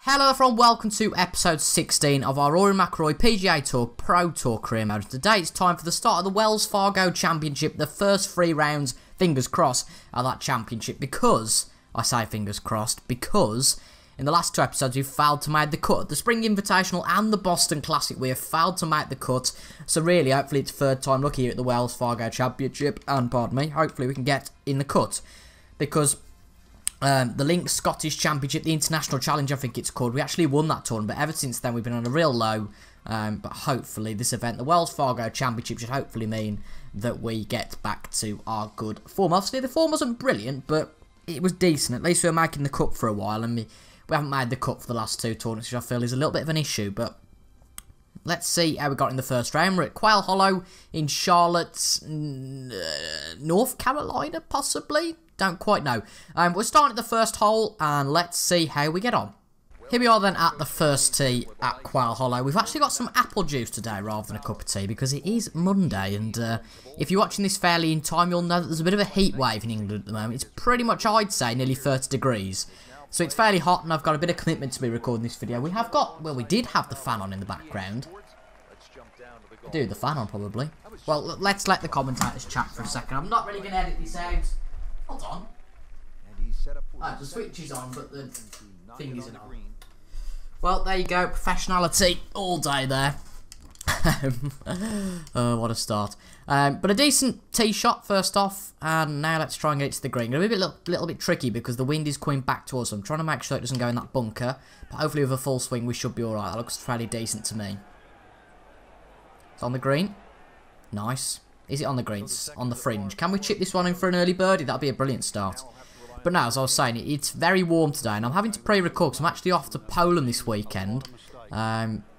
Hello everyone, welcome to episode 16 of our Rory McIlroy PGA Tour Pro Tour Career Mode. Today it's time for the start of the Wells Fargo Championship, the first 3 rounds, fingers crossed, of that championship, because, I say fingers crossed, because in the last 2 episodes we've failed to make the cut. The Spring Invitational and the Boston Classic, we have failed to make the cut, so really, hopefully it's 3rd time lucky here at the Wells Fargo Championship, and pardon me, hopefully we can get in the cut, because the Link Scottish Championship, the International Challenge I think it's called, we actually won that tournament, but ever since then we've been on a real low, but hopefully this event, the Wells Fargo Championship, should hopefully mean that we get back to our good form. Obviously the form wasn't brilliant, but it was decent. At least we were making the cut for a while, and we haven't made the cut for the last 2 tournaments, which I feel is a little bit of an issue, but let's see how we got in the first round. We're at Quail Hollow in Charlotte, North Carolina, possibly? Don't quite know. We're starting at the first hole, and let's see how we get on. Here we are then at the first tee at Quail Hollow. We've actually got some apple juice today rather than a cup of tea, because it is Monday, and if you're watching this fairly in time, you'll know that there's a bit of a heat wave in England at the moment. It's pretty much, I'd say, nearly 30 degrees. So it's fairly hot, and I've got a bit of commitment to be recording this video. We have got, well, we did have the fan on in the background. Do the fan on, probably. Well, let's let the commentators chat for a second. I'm not really going to edit this out. Hold on. Oh, the switch is on, but the thing isn't on. Well, there you go. Professionality all day there. Oh, what a start. But a decent tee shot first off, and now let's try and get it to the green. It's a little bit tricky because the wind is coming back to us. I'm trying to make sure it doesn't go in that bunker, but hopefully with a full swing we should be alright. That looks fairly decent to me. It's on the green. Nice. Is it on the greens? On the fringe. Can we chip this one in for an early birdie? That'd be a brilliant start. But now, as I was saying, it's very warm today, and I'm having to pre-record because I'm actually off to Poland this weekend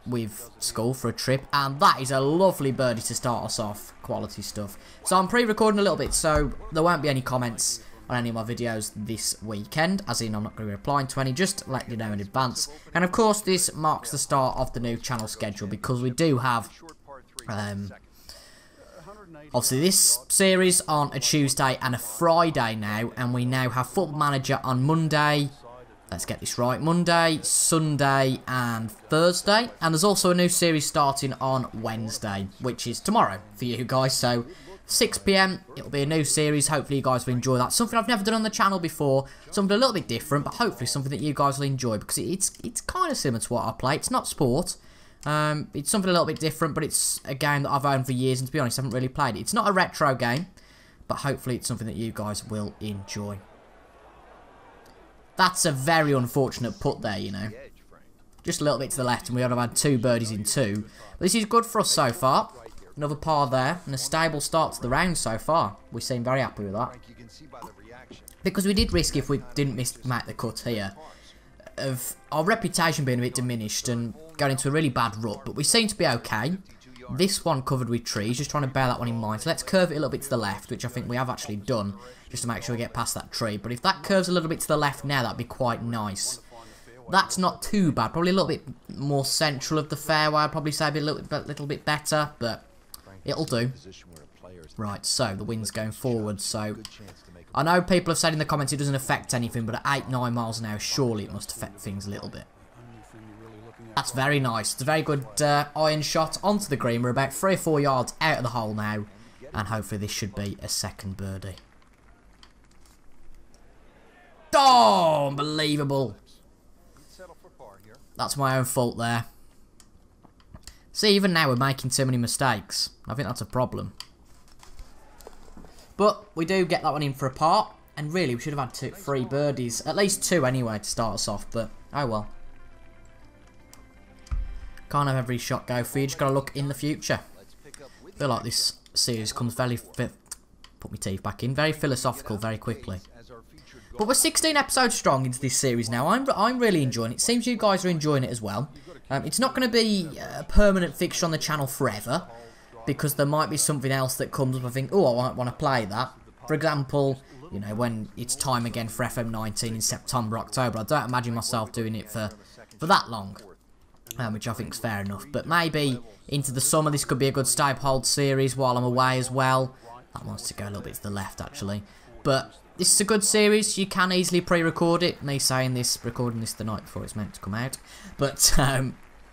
with school for a trip, and that is a lovely birdie to start us off. Quality stuff. So I'm pre-recording a little bit, so there won't be any comments on any of my videos this weekend, as in I'm not going to be replying to any, just letting you know in advance. And of course, this marks the start of the new channel schedule, because we do have obviously this series on a Tuesday and a Friday now, and we now have Football Manager on Monday, let's get this right, Monday, Sunday and Thursday, and there's also a new series starting on Wednesday, which is tomorrow for you guys, so 6 PM, it'll be a new series. Hopefully you guys will enjoy that. Something I've never done on the channel before, something a little bit different, but hopefully something that you guys will enjoy, because it's kind of similar to what I play. It's not sport. It's something a little bit different, but it's a game that I've owned for years, and to be honest, I haven't really played it. It's not a retro game, but hopefully it's something that you guys will enjoy. That's a very unfortunate putt there, you know. Just a little bit to the left, and we would have had 2 birdies in 2. But this is good for us so far. Another par there, and a stable start to the round so far. We seem very happy with that. Because we did risk, if we didn't make the cut here, of our reputation being a bit diminished and going into a really bad rut, but we seem to be okay. This one covered with trees, just trying to bear that one in mind. So let's curve it a little bit to the left, which I think we have actually done, just to make sure we get past that tree. But if that curves a little bit to the left now, that'd be quite nice. That's not too bad, probably a little bit more central of the fairway, I'd probably say a little bit better, but it'll do. Right, so the wind's going forward, so I know people have said in the comments it doesn't affect anything, but at 8-9 miles an hour, surely it must affect things a little bit. That's very nice. It's a very good iron shot onto the green. We're about 3 or 4 yards out of the hole now, and hopefully this should be a second birdie. Oh, unbelievable. That's my own fault there. See, even now we're making too many mistakes. I think that's a problem. But we do get that one in for a par, and really we should have had 3 birdies, at least 2 anyway to start us off, but oh well. Can't have every shot go for you, just got to look in the future. I feel like this series comes very, put my teeth back in, very philosophical very quickly. But we're 16 episodes strong into this series now. I'm really enjoying it. Seems you guys are enjoying it as well. It's not going to be a permanent fixture on the channel forever, because there might be something else that comes up. I think, oh, I might want to play that. For example, you know, when it's time again for FM19 in September, October. I don't imagine myself doing it for that long, which I think is fair enough. But maybe into the summer, this could be a good stay hold series while I'm away as well. That wants to go a little bit to the left, actually. But this is a good series. You can easily pre-record it. Me saying this, recording this the night before it's meant to come out. But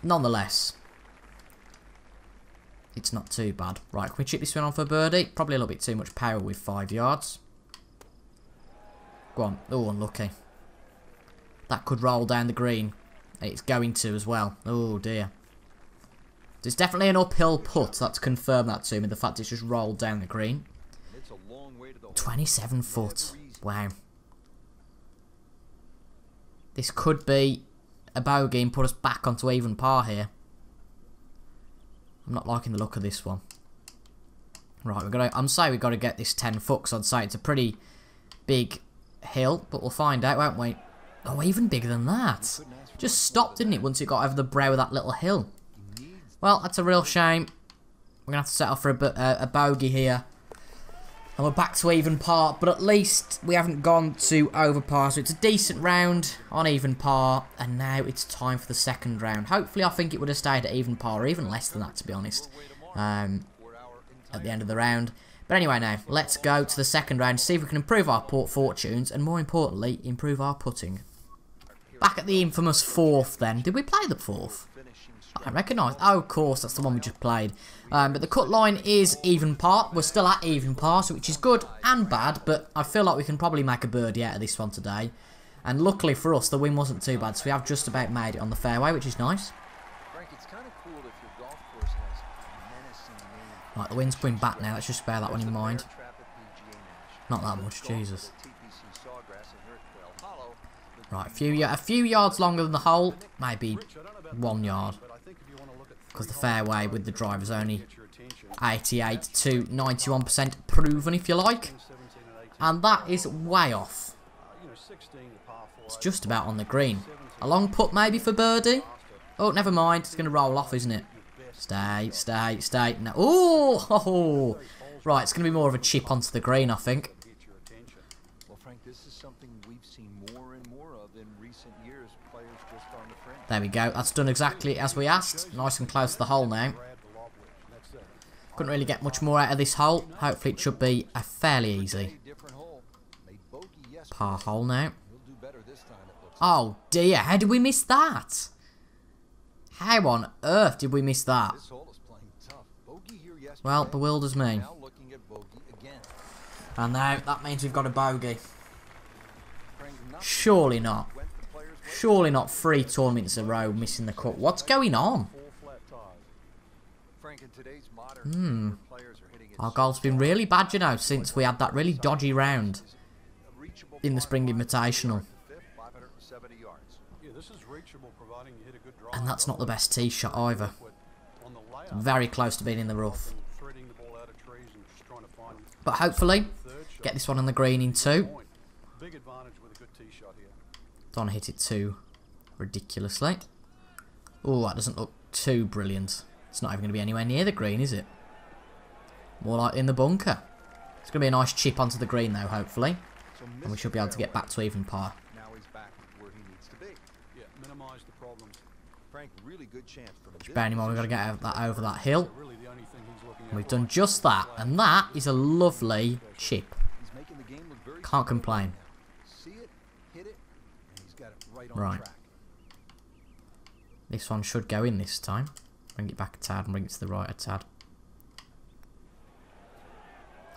nonetheless, it's not too bad. Right, can we chip this one on for birdie? Probably a little bit too much power with 5 yards. Go on. Oh, unlucky. That could roll down the green. It's going to as well. Oh, dear. There's definitely an uphill putt. That's confirmed that to me. The fact it's just rolled down the green. 27 foot. Wow. This could be a bogey and put us back onto even par here. I'm not liking the look of this one. Right, I'm saying we've got to get this 10 foot, because I'd say it's a pretty big hill, but we'll find out, won't we? Oh, even bigger than that. Just stopped, didn't it, once it got over the brow of that little hill. Well, that's a real shame. We're going to have to settle for a bogey here. And we're back to even par, but at least we haven't gone to over par, so it's a decent round on even par, and now it's time for the second round. Hopefully, I think it would have stayed at even par, or even less than that, to be honest, at the end of the round. But anyway, now, let's go to the second round, see if we can improve our port fortunes, and more importantly, improve our putting. Back at the infamous fourth, then. Did we play the fourth? I don't recognise. Oh, of course, that's the one we just played. But the cut line is even par. We're still at even par, so which is good and bad, but I feel like we can probably make a birdie out of this one today. And luckily for us, the wind wasn't too bad, so we have just about made it on the fairway, which is nice. Right, the wind's coming back now. Let's just bear that one in mind. Not that much, Jesus. Right, a few yards longer than the hole, maybe 1 yard. Because the fairway with the drive is only 88 to 91% proven, if you like. And that is way off. It's just about on the green. A long putt maybe for birdie. Oh, never mind. It's going to roll off, isn't it? Stay, stay, stay. No. Ooh! Right, it's going to be more of a chip onto the green, I think. There we go. That's done exactly as we asked. Nice and close to the hole now. Couldn't really get much more out of this hole. Hopefully it should be a fairly easy par hole now. Oh dear, how did we miss that? How on earth did we miss that? Well, bewilders me. And now that means we've got a bogey. Surely not. Surely not 3 tournaments in a row missing the cut. What's going on? Our golf's been really bad, you know, since we had that really dodgy round in the Spring Invitational. And that's not the best tee shot either. Very close to being in the rough. But hopefully, get this one on the green in 2. Don't hit it too ridiculously. Oh, that doesn't look too brilliant. It's not even going to be anywhere near the green, is it? More like in the bunker. It's going to be a nice chip onto the green, though, hopefully. And we should be able to get back to even par. Just bearing in mind we've got to get that over that hill. And we've done just that. And that is a lovely chip. Can't complain. Right. This one should go in this time. Bring it back a tad and bring it to the right a tad.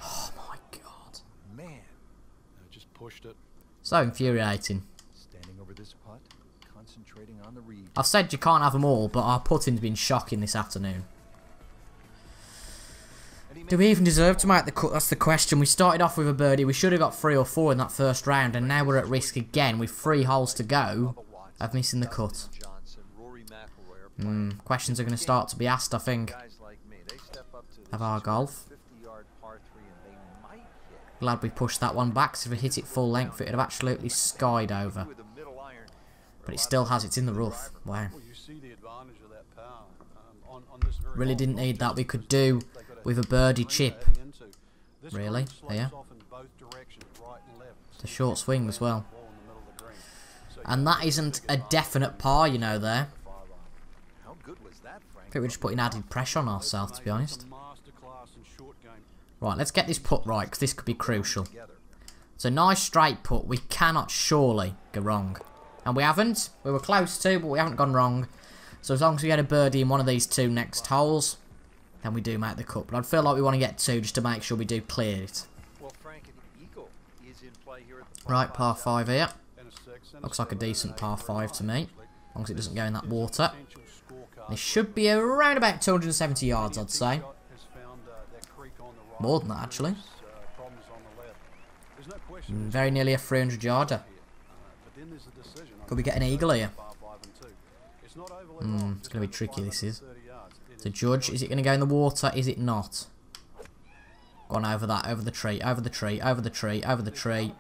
Oh my god. Man. I just pushed it. So infuriating. Standing over this putt, concentrating on the read. I've said you can't have them all, but our putting's been shocking this afternoon. Do we even deserve to make the cut? That's the question. We started off with a birdie. We should have got 3 or 4 in that first round, and now we're at risk again with 3 holes to go of missing the cut. Questions are going to start to be asked, I think, of our golf. Glad we pushed that one back, because if we hit it full length, it would have absolutely skied over. But it still has. It's in the rough. Wow. Really didn't need that. We could do with a birdie chip. Really? There. It's a short swing as well. And that isn't a definite par, you know, there. I think we're just putting added pressure on ourselves, to be honest. Right, let's get this putt right, because this could be crucial. It's a nice straight putt. We cannot surely go wrong. And we haven't. We were close to, but we haven't gone wrong. So as long as we get a birdie in one of these 2 next holes, then we do make the cut. But I'd feel like we want to get 2 just to make sure we do clear it. Right, par 5 here. Looks like a decent par 5 to me. As long as it doesn't go in that water. This should be around about 270 yards, I'd say. More than that, actually. Very nearly a 300 yarder. Could we get an eagle here? It's going to be tricky, this is. To judge, is it going to go in the water? Is it not? Gone over that, over the tree, over the tree, over the tree, over the tree.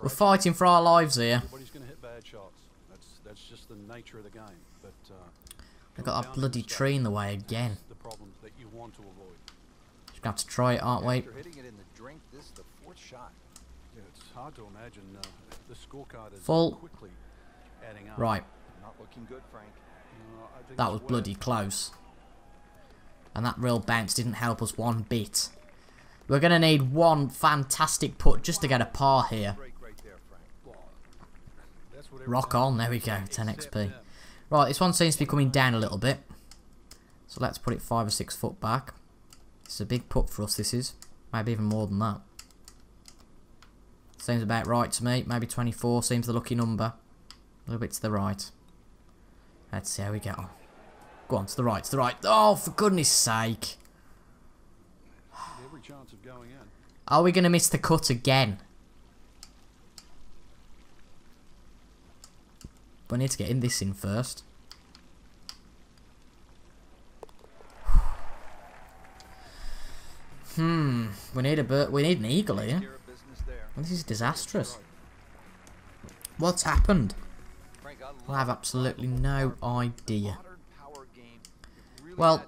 We're fighting for our lives here. That's just the nature of the game. But they've got that bloody tree in the way again. Just gonna have to try it, aren't we? Full. Right. That was bloody close. And that real bounce didn't help us one bit. We're going to need one fantastic putt just to get a par here. Rock on. There we go. 10 XP. Right, this one seems to be coming down a little bit. So let's put it 5 or 6 foot back. This is a big putt for us, this is. Maybe even more than that. Seems about right to me. Maybe 24 seems the lucky number. A little bit to the right. Let's see how we get on. Go on, to the right, to the right. Oh, for goodness sake. Are we going to miss the cut again? We need to get in this in first. We need an eagle here. Well, this is disastrous. What's happened? I have absolutely no idea. Well,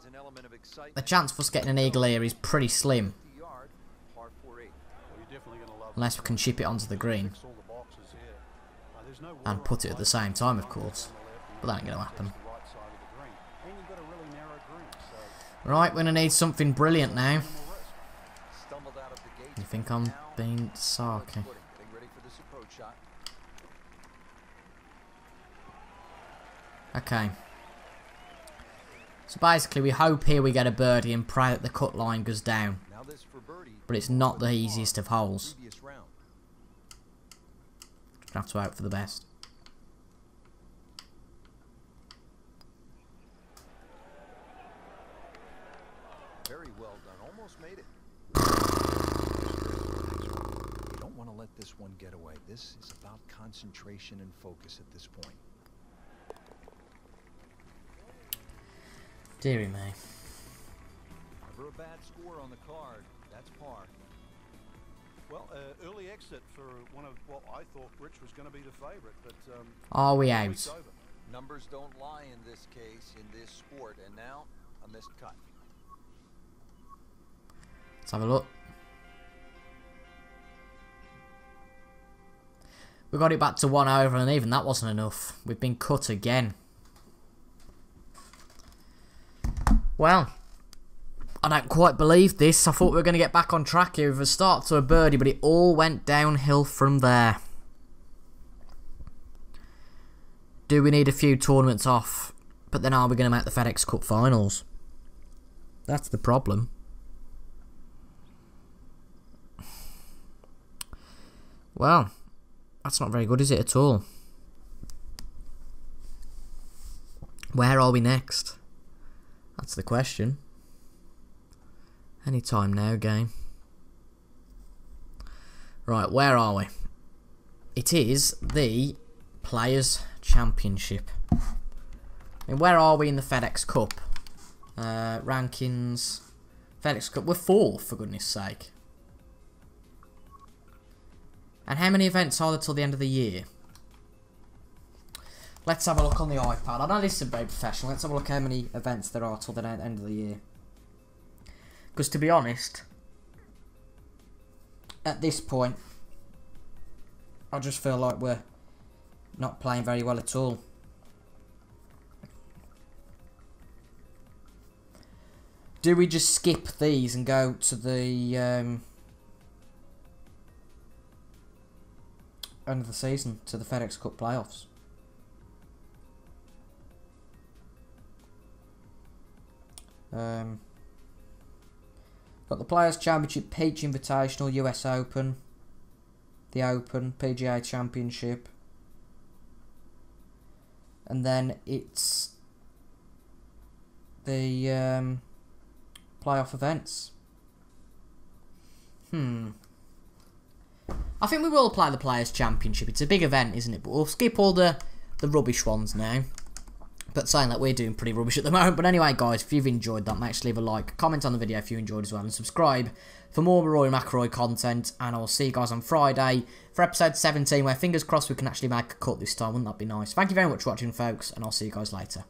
the chance of us getting an eagle here is pretty slim. Unless we can chip it onto the green. And put it at the same time, of course. But that ain't going to happen. Right, we're going to need something brilliant now. You think I'm being sarky? Okay. So basically we hope here we get a birdie and pray that the cut line goes down. But it's not the easiest of holes. Gonna have to hope for the best. Very well done. Almost made it. You don't want to let this one get away. This is about concentration and focus at this point. Deary me. Never a bad score on the card. That's par. well, early exit for one of what I thought Rich was going to be the favourite, but are we out? Numbers don't lie in this case, in this sport, and now a missed cut. Let's have a look. We got it back to 1 over, and even that wasn't enough. We've been cut again. Well, I don't quite believe this. I thought we were going to get back on track here with a start to a birdie, but it all went downhill from there. Do we need a few tournaments off? But then are we going to make the FedEx Cup finals? That's the problem. Well, that's not very good, is it, at all? Where are we next? That's the question. Any time now, game. Right, where are we? It is the Players' Championship. I mean, where are we in the FedEx Cup? Rankings. FedEx Cup. We're 4th, for goodness sake. And how many events are there till the end of the year? Let's have a look on the iPad. I know this is very professional. Let's have a look how many events there are till the end of the year. Because to be honest, at this point, I just feel like we're not playing very well at all. do we just skip these and go to the end of the season, to the FedEx Cup playoffs? Got the Players Championship, Peach Invitational, US Open, the Open, PGA Championship, and then it's the playoff events. I think we will play the Players Championship. It's a big event, isn't it? But we'll skip all the rubbish ones now. But saying that, we're doing pretty rubbish at the moment. But anyway, guys, if you've enjoyed that, make sure to leave a like, comment on the video if you enjoyed as well, and subscribe for more Rory McIlroy content. And I'll see you guys on Friday for episode 17, where fingers crossed we can actually make a cut this time. Wouldn't that be nice? Thank you very much for watching, folks, and I'll see you guys later.